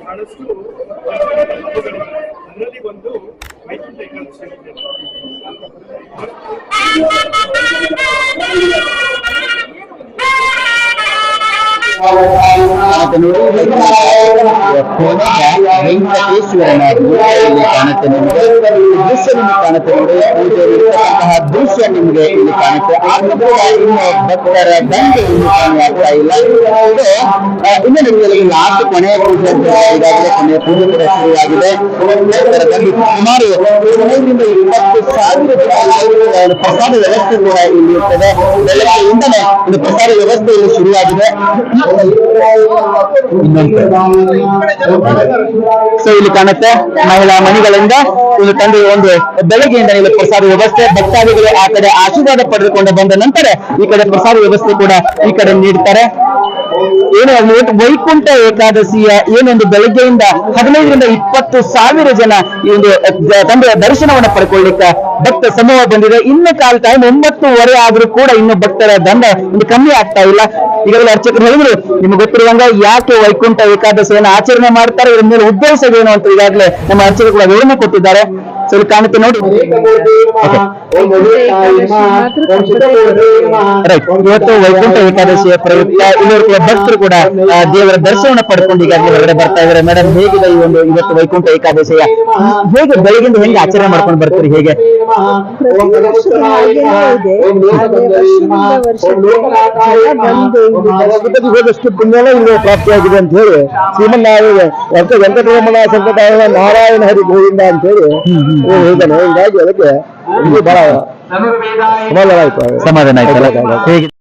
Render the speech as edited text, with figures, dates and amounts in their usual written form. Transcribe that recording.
ಬಹಳಷ್ಟು ಅದರಲ್ಲಿ ಒಂದು ವೈಕುಂಠ ಏಕಾದಶಿ ವೆಂಕಟೇಶ್ವರನ ಇಲ್ಲಿ ಕಾಣುತ್ತೆ ನಿಮಗೆ ದೃಶ್ಯ ನಿಮಗೆ ಕಾಣುತ್ತೆ ನೋಡಿ ಪೂಜೆಯಲ್ಲಿರ್ತಕ್ಕಂತಹ ದೃಶ್ಯ ನಿಮಗೆ ಇಲ್ಲಿ ಕಾಣುತ್ತೆ ಆದ್ರೂ ಕೂಡ ಇನ್ನು ಭಕ್ತರ ದಂಡೆ ಇನ್ನು ಕಮ್ಮಿ ಆಗ್ತಾ ಇಲ್ಲ ಇನ್ನು ನಿಮಗೆ ಲಾಸ್ಟ್ ಕೊನೆಯ ಪೂಜೆ ಈಗಾಗಲೇ ಕೊನೆಯ ಪೂಜೆ ಕೂಡ ಶುರುವಾಗಿದೆ ಭಕ್ತರ ದಂಡೆ ಸುಮಾರು 15,000 ಜನ ಪ್ರಸಾದ ವ್ಯವಸ್ಥೆ ಕೂಡ ಇಲ್ಲಿ ಇರ್ತದೆ ಬೆಳಗ್ಗೆಯಿಂದಲೇ ಒಂದು ಪ್ರಸಾದ ವ್ಯವಸ್ಥೆ ಇಲ್ಲಿ ಶುರುವಾಗಿದೆ ಸೊ ಇಲ್ಲಿ ಕಾಣುತ್ತೆ ಮಹಿಳಾ ಮಣಿಗಳಿಂದ ಇಲ್ಲಿ ತಂದೆ ಒಂದು ಬೆಳಗ್ಗೆಯಿಂದ ಇಲ್ಲಿ ಪ್ರಸಾದ ವ್ಯವಸ್ಥೆ ಭಕ್ತಾದಿಗಳು ಆ ಕಡೆ ಆಶೀರ್ವಾದ ಪಡೆದುಕೊಂಡು ಬಂದ ನಂತರ ಈ ಕಡೆ ಪ್ರಸಾದ ವ್ಯವಸ್ಥೆ ಕೂಡ ಈ ಕಡೆ ನೀಡ್ತಾರೆ ಏನು ವೈಕುಂಠ ಏಕಾದಶಿಯ ಏನೊಂದು ಬೆಳಗ್ಗೆಯಿಂದ 15,000-20,000 ಜನ ಈ ಒಂದು ತಂದೆಯ ದರ್ಶನವನ್ನು ಪಡ್ಕೊಳ್ಳಿಕ್ಕೆ ಭಕ್ತ ಸಮೂಹ ಬಂದಿದೆ. ಇನ್ನು ಕಾಲ ಟೈಮ್ 9:30 ಆದ್ರೂ ಕೂಡ ಇನ್ನು ಭಕ್ತರ ದಂಡ ಒಂದು ಕಮ್ಮಿ ಆಗ್ತಾ ಇಲ್ಲ. ಈಗಾಗಲೇ ಅರ್ಚಕರು ಹೇಳಿದ್ರು ನಿಮ್ಗೆ ಗೊತ್ತಿರುವಂಗ ಯಾಕೆ ವೈಕುಂಠ ಏಕಾದಶಿಯನ್ನು ಆಚರಣೆ ಮಾಡ್ತಾರೆ, ಇದ್ರ ಮೇಲೆ ಉದ್ದೇಶವೇನು ಅಂತ ಈಗಾಗಲೇ ನಮ್ಮ ಅರ್ಚಕರು ಕೂಡ ವಿವರಣೆ ಕೊಟ್ಟಿದ್ದಾರೆ. ಸೊ ಇಲ್ಲಿ ಕಾಣುತ್ತೆ ನೋಡಿ. ರೈಟ್, ಇವತ್ತು ವೈಕುಂಠ ಏಕಾದಶಿಯ ಪ್ರಯುಕ್ತ ಇಲ್ಲೂ ಭಕ್ತರು ಕೂಡ ದೇವರ ದರ್ಶನವನ್ನು ಪಡ್ಕೊಂಡು ಈಗಾಗಲೇ ಹೊರಗಡೆ ಬರ್ತಾ ಇದ್ದಾರೆ. ಮೇಡಮ್, ಹೇಗಿದೆ ಈ ಒಂದು ಇವತ್ತು ವೈಕುಂಠ ಏಕಾದಶಿಯ ಹೇಗೆ ಬೆಳಗಿಂದ ಹೆಂಗೆ ಆಚರಣೆ ಮಾಡ್ಕೊಂಡು ಬರ್ತೀರಿ? ಹೇಗೆ ಹೋದಷ್ಟು ಪುಣ್ಯನ ಇಲ್ಲಿ ಪ್ರಾಪ್ತಿಯಾಗಿದೆ ಅಂತ ಹೇಳಿ ಶ್ರೀಮನ್ನಾರಾಯಣ ವೆಂಕಟರಮಣ ಸಂಕಟಾಯ ನಾರಾಯಣ ಹರಿ ಗೋವಿಂದ ಅಂತ ಹೇಳಿ ಹೇಳಿದ್ದಾನೆ. ಹೀಗಾಗಿ ಅದಕ್ಕೆ ಬಹಳ ಸಮಾಧಾನ ಆಯ್ತು.